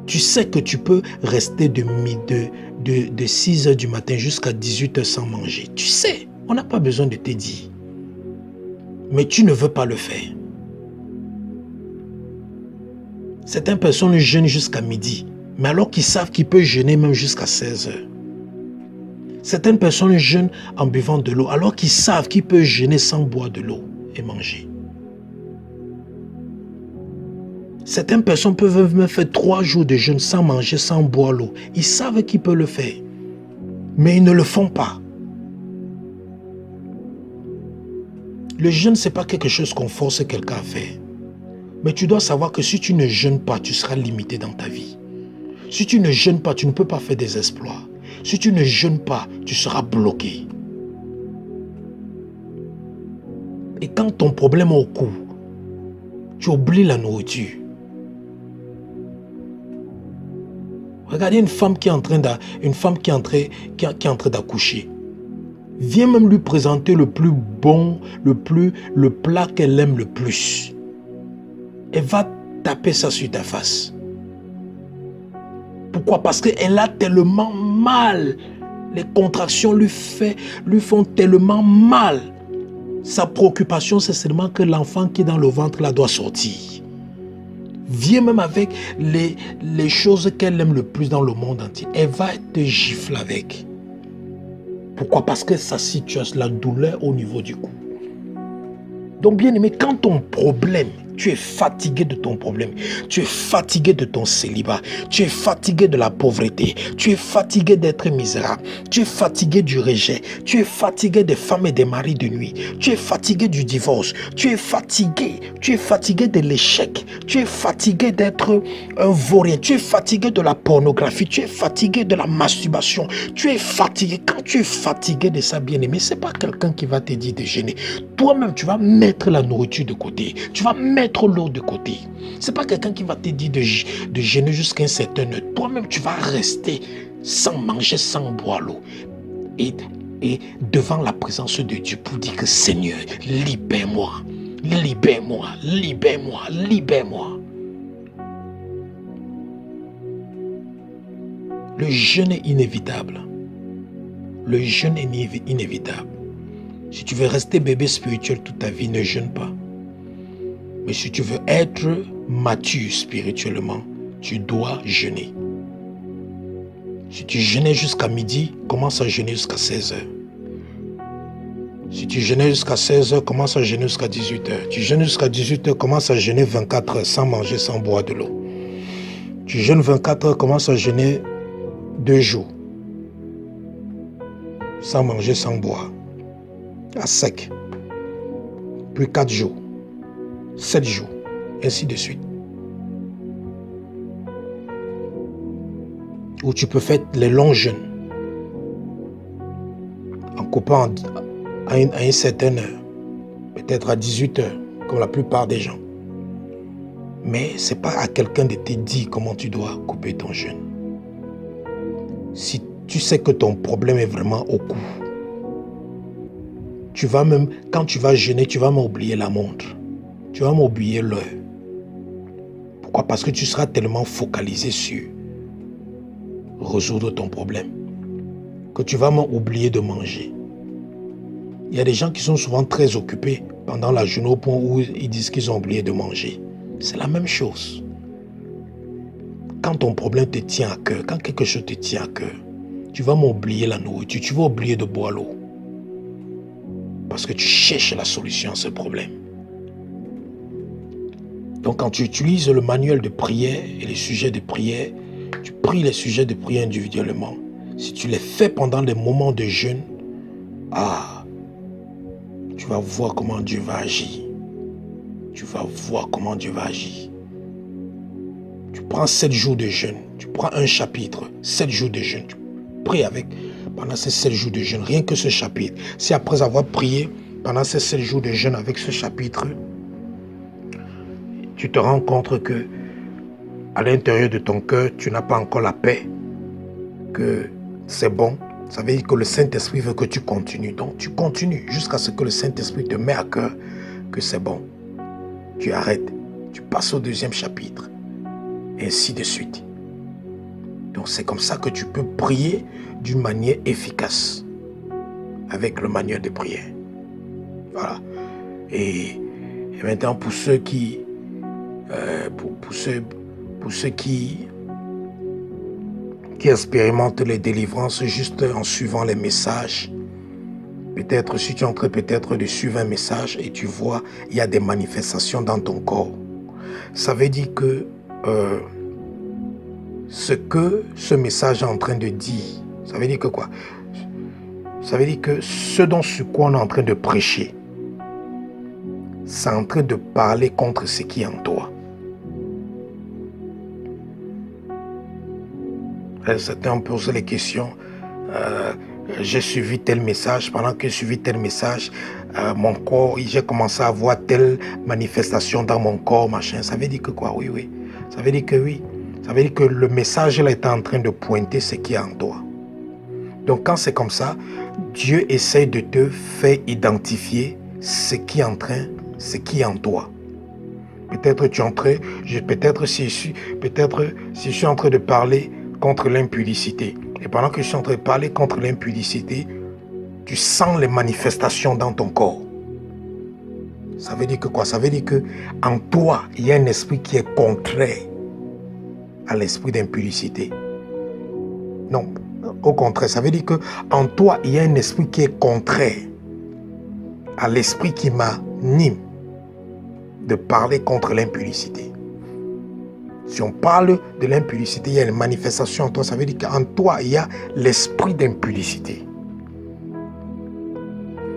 Speaker 1: Tu sais que tu peux rester de 6h du matin jusqu'à 18h sans manger. Tu sais, on n'a pas besoin de te dire. Mais tu ne veux pas le faire. Certaines personnes jeûnent jusqu'à midi, mais alors qu'ils savent qu'ils peuvent jeûner même jusqu'à 16h. Certaines personnes jeûnent en buvant de l'eau, alors qu'ils savent qu'ils peuvent jeûner sans boire de l'eau et manger. Certaines personnes peuvent même faire 3 jours de jeûne sans manger, sans boire l'eau. Ils savent qu'ils peuvent le faire, mais ils ne le font pas. Le jeûne, ce n'est pas quelque chose qu'on force quelqu'un à faire. Mais tu dois savoir que si tu ne jeûnes pas, tu seras limité dans ta vie. Si tu ne jeûnes pas, tu ne peux pas faire des exploits. Si tu ne jeûnes pas, tu seras bloqué. Et quand ton problème est au cou, tu oublies la nourriture. Regardez une femme qui est en train d'accoucher. Viens même lui présenter le plus bon, le plat qu'elle aime le plus. Elle va taper ça sur ta face. Pourquoi? Parce qu'elle a tellement mal. Les contractions lui font tellement mal. Sa préoccupation, c'est seulement que l'enfant qui est dans le ventre là doit sortir. Viens même avec les choses qu'elle aime le plus dans le monde entier. Elle va te gifler avec. Pourquoi? Parce que ça situe la douleur au niveau du cou. Donc bien aimé, quand ton problème, tu es fatigué de ton problème, tu es fatigué de ton célibat, tu es fatigué de la pauvreté, tu es fatigué d'être misérable, tu es fatigué du rejet, tu es fatigué des femmes et des maris de nuit, tu es fatigué du divorce, tu es fatigué de l'échec, tu es fatigué d'être un vaurien, tu es fatigué de la pornographie, tu es fatigué de la masturbation, tu es fatigué. Quand tu es fatigué de ça, bien-aimé, ce n'est pas quelqu'un qui va te dire de jeûner. Toi-même, tu vas mettre la nourriture de côté, tu vas mettre l'eau de côté. Ce n'est pas quelqu'un qui va te dire de jeûner jusqu'à un certain heure. Toi-même, tu vas rester sans manger, sans boire l'eau. Et devant la présence de Dieu pour dire que Seigneur, libère-moi, libère-moi, libère-moi, libère-moi. Le jeûne est inévitable. Le jeûne est inévitable. Si tu veux rester bébé spirituel toute ta vie, ne jeûne pas. Mais si tu veux être mature spirituellement, tu dois jeûner. Si tu jeûnais jusqu'à midi, commence à jeûner jusqu'à 16h. Si tu jeûnais jusqu'à 16h, commence à jeûner jusqu'à 18h. Tu jeûnes jusqu'à 18h, commence à jeûner 24 heures sans manger, sans boire de l'eau. Tu jeûnes 24 heures, commence à jeûner 2 jours. Sans manger, sans boire. À sec. Puis 4 jours. 7 jours. Ainsi de suite. Ou tu peux faire les longs jeûnes. En coupant à une certaine heure. Peut-être à 18 heures. Comme la plupart des gens. Mais ce n'est pas à quelqu'un de te dire comment tu dois couper ton jeûne. Si tu sais que ton problème est vraiment au cou, tu vas même, quand tu vas jeûner, tu vas m'oublier la montre. Tu vas m'oublier l'heure. Pourquoi? Parce que tu seras tellement focalisé sur résoudre ton problème que tu vas m'oublier de manger. Il y a des gens qui sont souvent très occupés pendant la journée au point où ils disent qu'ils ont oublié de manger. C'est la même chose. Quand ton problème te tient à cœur, quand quelque chose te tient à cœur, tu vas m'oublier la nourriture, tu vas oublier de boire l'eau. Parce que tu cherches la solution à ce problème. Donc quand tu utilises le manuel de prière et les sujets de prière, tu pries les sujets de prière individuellement. Si tu les fais pendant des moments de jeûne, tu vas voir comment Dieu va agir. Tu vas voir comment Dieu va agir. Tu prends 7 jours de jeûne, tu prends un chapitre, 7 jours de jeûne, tu pries avec pendant ces 7 jours de jeûne, rien que ce chapitre. Si après avoir prié pendant ces 7 jours de jeûne avec ce chapitre, tu te rends compte que à l'intérieur de ton cœur, tu n'as pas encore la paix, que c'est bon, ça veut dire que le Saint-Esprit veut que tu continues. Donc tu continues jusqu'à ce que le Saint-Esprit te met à cœur que c'est bon. Tu arrêtes, tu passes au 2e chapitre, et ainsi de suite. Donc c'est comme ça que tu peux prier d'une manière efficace, avec le manuel de prière. Voilà. Et maintenant pour ceux qui, pour ceux qui expérimentent les délivrances juste en suivant les messages, peut-être si tu es en train peut-être de suivre un message et tu vois il y a des manifestations dans ton corps, ça veut dire que ce que ce message est en train de dire, ça veut dire que quoi? Ça veut dire que ce sur quoi on est en train de prêcher, c'est en train de parler contre ce qui est en toi. Certains ont posé les questions. J'ai suivi tel message. Pendant que j'ai suivi tel message, mon corps, j'ai commencé à voir telle manifestation dans mon corps, machin. Ça veut dire que quoi? Oui. Ça veut dire que oui. Ça veut dire que le message là est en train de pointer ce qui est en toi. Donc quand c'est comme ça, Dieu essaie de te faire identifier ce qui est en toi. Peut-être tu es en train, peut-être si je suis en train de parler contre l'impudicité. Et pendant que je suis en train de parler contre l'impudicité, tu sens les manifestations dans ton corps. Ça veut dire que quoi? Ça veut dire que en toi, il y a un esprit qui est contraire à l'esprit d'impudicité. Non, au contraire, ça veut dire que en toi, il y a un esprit qui est contraire à l'esprit qui m'anime de parler contre l'impudicité. Si on parle de l'impudicité, il y a une manifestation en toi. Ça veut dire qu'en toi, il y a l'esprit d'impudicité.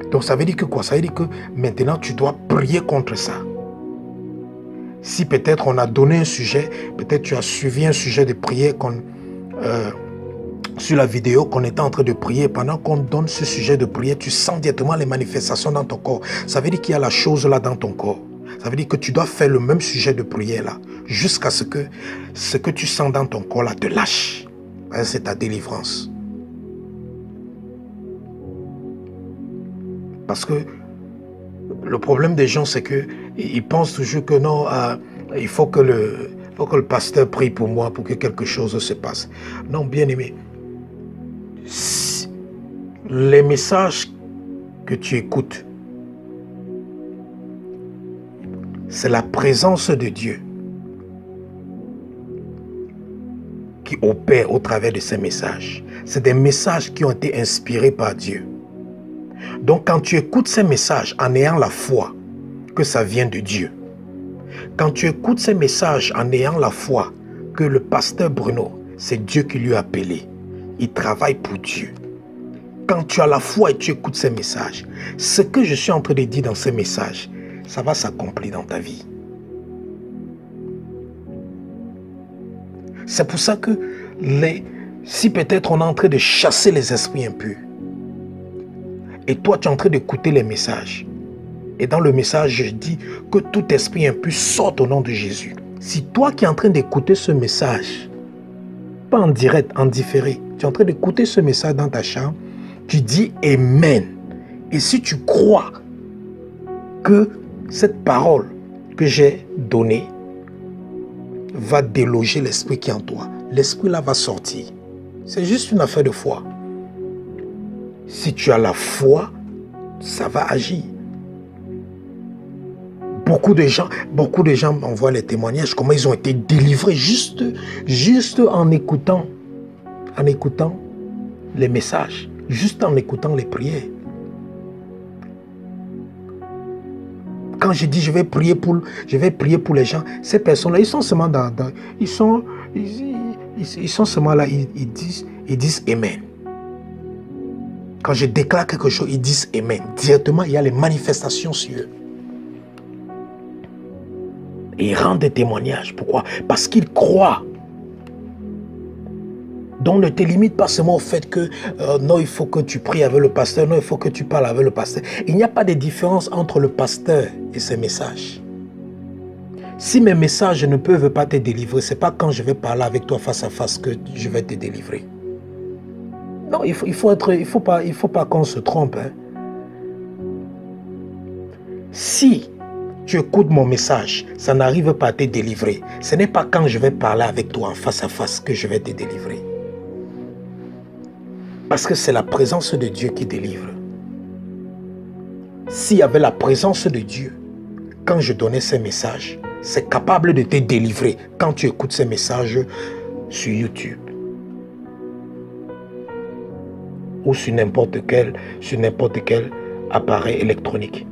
Speaker 1: Donc ça veut dire que quoi? Ça veut dire que maintenant, tu dois prier contre ça. Si peut-être on a donné un sujet, peut-être tu as suivi un sujet de prière sur la vidéo qu'on était en train de prier. Pendant qu'on donne ce sujet de prière, tu sens directement les manifestations dans ton corps. Ça veut dire qu'il y a la chose là dans ton corps. Ça veut dire que tu dois faire le même sujet de prière là, jusqu'à ce que tu sens dans ton corps là te lâche. C'est ta délivrance. Parce que le problème des gens, c'est qu'ils pensent toujours que non, il faut que le pasteur prie pour moi pour que quelque chose se passe. Non, bien aimé, les messages que tu écoutes, c'est la présence de Dieu qui opère au travers de ces messages. C'est des messages qui ont été inspirés par Dieu. Donc quand tu écoutes ces messages en ayant la foi que ça vient de Dieu, quand tu écoutes ces messages en ayant la foi que le pasteur Bruno, c'est Dieu qui lui a appelé, il travaille pour Dieu. Quand tu as la foi et tu écoutes ces messages, ce que je suis en train de dire dans ces messages, ça va s'accomplir dans ta vie. C'est pour ça que si peut-être on est en train de chasser les esprits impurs, et toi tu es en train d'écouter les messages, et dans le message je dis que tout esprit impur sorte au nom de Jésus. Si toi qui es en train d'écouter ce message, pas en direct, en différé, tu es en train d'écouter ce message dans ta chambre, tu dis Amen. Et si tu crois que cette parole que j'ai donnée va déloger l'esprit qui est en toi, l'esprit là va sortir. C'est juste une affaire de foi. Si tu as la foi, ça va agir. Beaucoup de gens m'envoient les témoignages, comment ils ont été délivrés juste en écoutant les messages, juste en écoutant les prières. Quand je dis je vais prier pour les gens, ces personnes-là, ils sont seulement ils sont seulement là, ils disent Amen. Quand je déclare quelque chose, ils disent Amen. Directement, il y a les manifestations sur eux. Et ils rendent des témoignages. Pourquoi? Parce qu'ils croient. Donc ne te limite pas seulement au fait que non, il faut que tu pries avec le pasteur, non, il faut que tu parles avec le pasteur. Il n'y a pas de différence entre le pasteur et ses messages. Si mes messages ne peuvent pas te délivrer, ce n'est pas quand je vais parler avec toi face à face que je vais te délivrer. Non, il faut pas qu'on se trompe. Hein. Si tu écoutes mon message, ça n'arrive pas à te délivrer. Ce n'est pas quand je vais parler avec toi en face à face que je vais te délivrer. Parce que c'est la présence de Dieu qui délivre. S'il y avait la présence de Dieu, quand je donnais ces messages, c'est capable de te délivrer quand tu écoutes ces messages sur YouTube. Ou sur n'importe quel appareil électronique.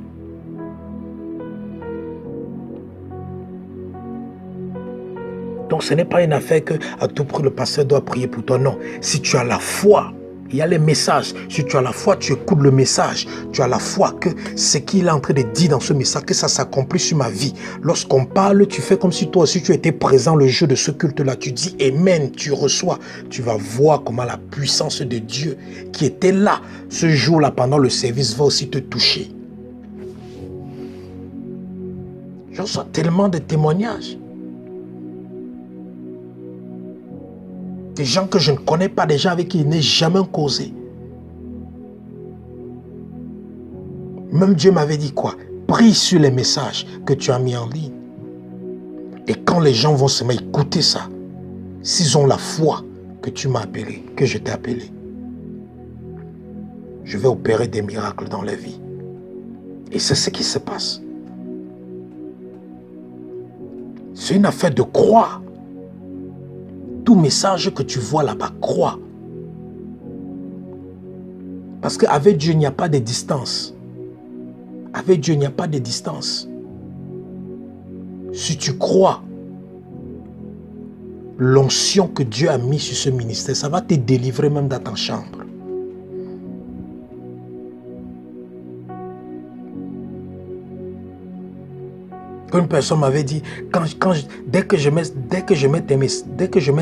Speaker 1: Donc ce n'est pas une affaire que à tout prix le pasteur doit prier pour toi. Non, si tu as la foi, il y a les messages. Si tu as la foi, tu écoutes le message. Tu as la foi que ce qu'il est en train de dire dans ce message, que ça s'accomplit sur ma vie. Lorsqu'on parle, tu fais comme si toi aussi tu étais présent le jour de ce culte-là. Tu dis Amen, tu reçois. Tu vas voir comment la puissance de Dieu qui était là ce jour-là pendant le service va aussi te toucher. Je reçois tellement de témoignages. Des gens que je ne connais pas, des gens avec qui je n'ai jamais causé. Même Dieu m'avait dit quoi? Prie sur les messages que tu as mis en ligne. Et quand les gens vont se mettre à écouter ça, s'ils ont la foi que tu m'as appelé, que je t'ai appelé, je vais opérer des miracles dans la vie. Et c'est ce qui se passe. C'est une affaire de croire. Tout message que tu vois là-bas, crois. Parce qu'avec Dieu, il n'y a pas de distance. Avec Dieu, il n'y a pas de distance. Si tu crois, l'onction que Dieu a mise sur ce ministère, ça va te délivrer même dans ta chambre. Une personne m'avait dit, dès que je mets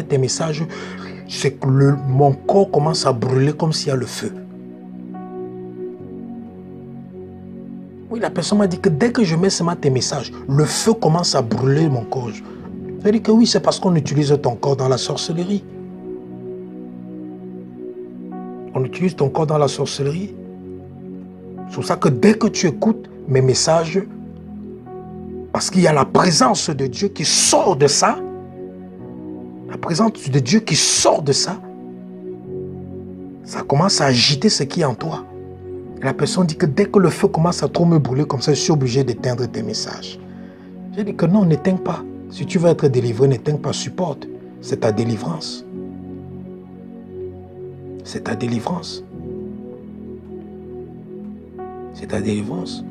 Speaker 1: tes messages, c'est que mon corps commence à brûler comme s'il y a le feu. Oui, la personne m'a dit que dès que je mets seulement tes messages, le feu commence à brûler mon corps. Je dis que oui, c'est parce qu'on utilise ton corps dans la sorcellerie. On utilise ton corps dans la sorcellerie. C'est pour ça que dès que tu écoutes mes messages, parce qu'il y a la présence de Dieu qui sort de ça. La présence de Dieu qui sort de ça. Ça commence à agiter ce qui est en toi. Et la personne dit que dès que le feu commence à trop me brûler comme ça, je suis obligé d'éteindre tes messages. J'ai dit que non, n'éteins pas. Si tu veux être délivré, n'éteins pas, supporte. C'est ta délivrance. C'est ta délivrance. C'est ta délivrance.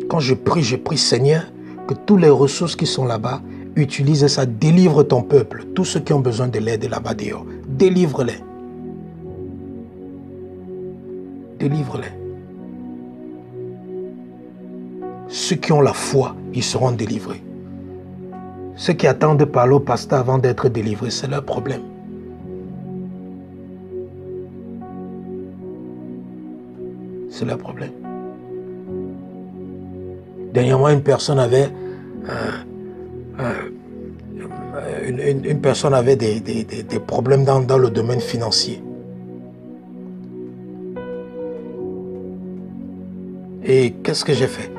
Speaker 1: Quand je prie, Seigneur, que toutes les ressources qui sont là-bas, utilise ça, délivre ton peuple. Tous ceux qui ont besoin de l'aide là-bas dehors, délivre-les. Délivre-les. Ceux qui ont la foi, ils seront délivrés. Ceux qui attendent de parler au pasteur avant d'être délivrés, c'est leur problème. C'est leur problème. Dernièrement, une personne avait des problèmes dans le domaine financier. Et qu'est-ce que j'ai fait?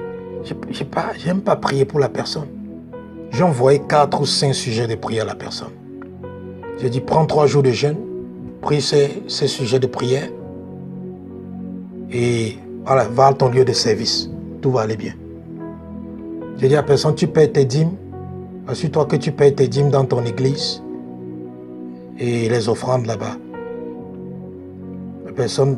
Speaker 1: J'aime pas prier pour la personne. J'ai envoyé 4 ou 5 sujets de prière à la personne. J'ai dit, prends 3 jours de jeûne, prie ces sujets de prière et voilà, va à ton lieu de service. Tout va aller bien. J'ai dit à la personne, tu payes tes dîmes. Assure-toi que tu payes tes dîmes dans ton église et les offrandes là-bas. La personne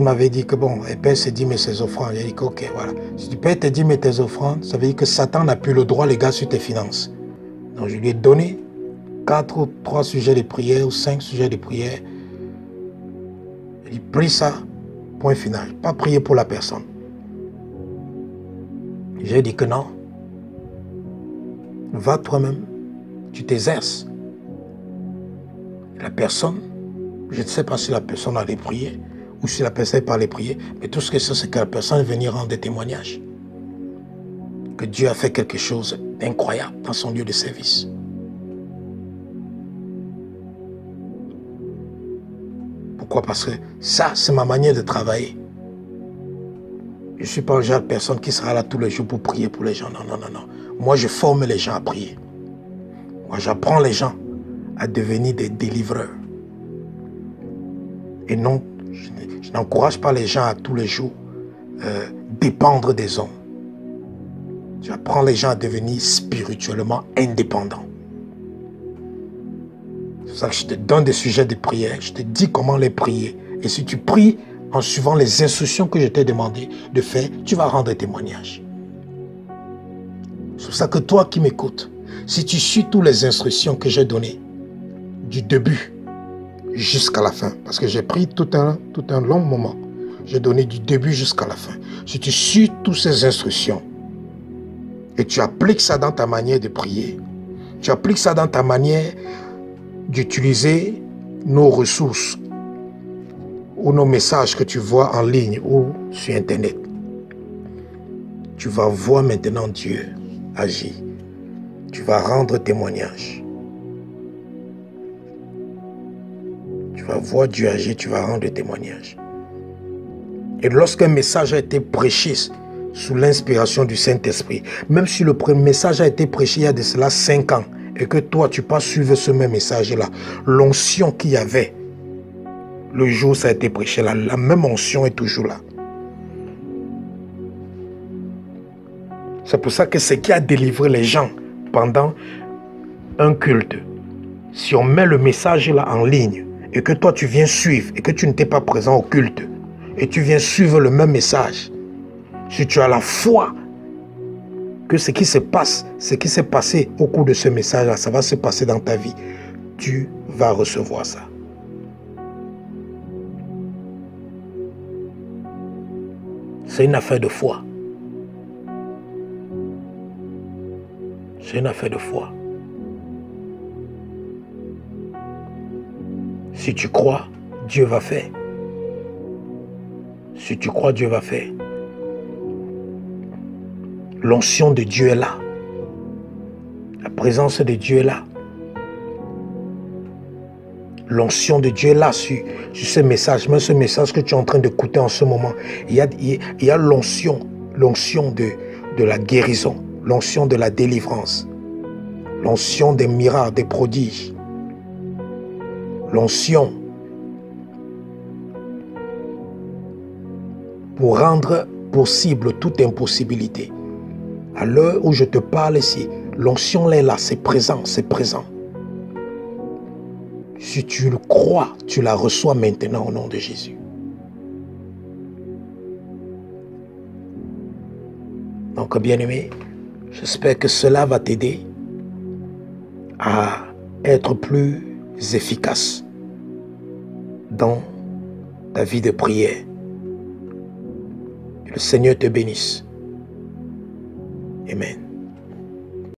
Speaker 1: m'avait dit que bon, elle paye ses dîmes et ses offrandes. J'ai dit que ok, voilà. Si tu payes tes dîmes et tes offrandes, ça veut dire que Satan n'a plus le droit légal sur tes finances. Donc je lui ai donné 4 ou 3 sujets de prière ou 5 sujets de prière. Il dit, prie ça, point final. Pas prier pour la personne. J'ai dit que non. Va toi-même, tu t'exerces. La personne, je ne sais pas si la personne allait prier ou si la personne n'est pas allée prier, mais tout ce que c'est que la personne est venue rendre des témoignages. Que Dieu a fait quelque chose d'incroyable dans son lieu de service. Pourquoi? Parce que ça, c'est ma manière de travailler. Je ne suis pas le genre de personne qui sera là tous les jours pour prier pour les gens. Non, non, non, non. Moi, je forme les gens à prier. Moi, j'apprends les gens à devenir des délivreurs. Et non, je n'encourage pas les gens à tous les jours dépendre des hommes. J'apprends les gens à devenir spirituellement indépendants. C'est pour ça que je te donne des sujets de prière. Je te dis comment les prier. Et si tu pries en suivant les instructions que je t'ai demandé de faire, tu vas rendre témoignage. C'est pour ça que toi qui m'écoutes, si tu suis toutes les instructions que j'ai données, du début jusqu'à la fin, parce que j'ai pris tout un long moment, j'ai donné du début jusqu'à la fin. Si tu suis toutes ces instructions et tu appliques ça dans ta manière de prier, tu appliques ça dans ta manière d'utiliser nos ressources ou nos messages que tu vois en ligne ou sur Internet, tu vas voir maintenant Dieu agir. Tu vas rendre témoignage. Tu vas voir Dieu agir, tu vas rendre témoignage. Et lorsqu'un message a été prêché sous l'inspiration du Saint-Esprit, même si le premier message a été prêché il y a de cela 5 ans, et que toi, tu pas suivre ce même message-là, l'onction qu'il y avait le jour où ça a été prêché, là, la même onction est toujours là. C'est pour ça que ce qui a délivré les gens pendant un culte, si on met le message là en ligne, et que toi tu viens suivre, et que tu n'étais pas présent au culte, et tu viens suivre le même message, si tu as la foi que ce qui se passe, ce qui s'est passé au cours de ce message-là, ça va se passer dans ta vie, tu vas recevoir ça. C'est une affaire de foi. C'est une affaire de foi. Si tu crois, Dieu va faire. Si tu crois, Dieu va faire. L'onction de Dieu est là. La présence de Dieu est là. L'onction de Dieu est là sur ce message. Même ce message que tu es en train d'écouter en ce moment. Il y a l'onction de la guérison. L'onction de la délivrance. L'onction des miracles, des prodiges. L'onction pour rendre possible toute impossibilité. À l'heure où je te parle ici, l'onction est là, c'est présent, c'est présent. Si tu le crois, tu la reçois maintenant au nom de Jésus. Donc, bien-aimé, j'espère que cela va t'aider à être plus efficace dans ta vie de prière. Que le Seigneur te bénisse. Amen.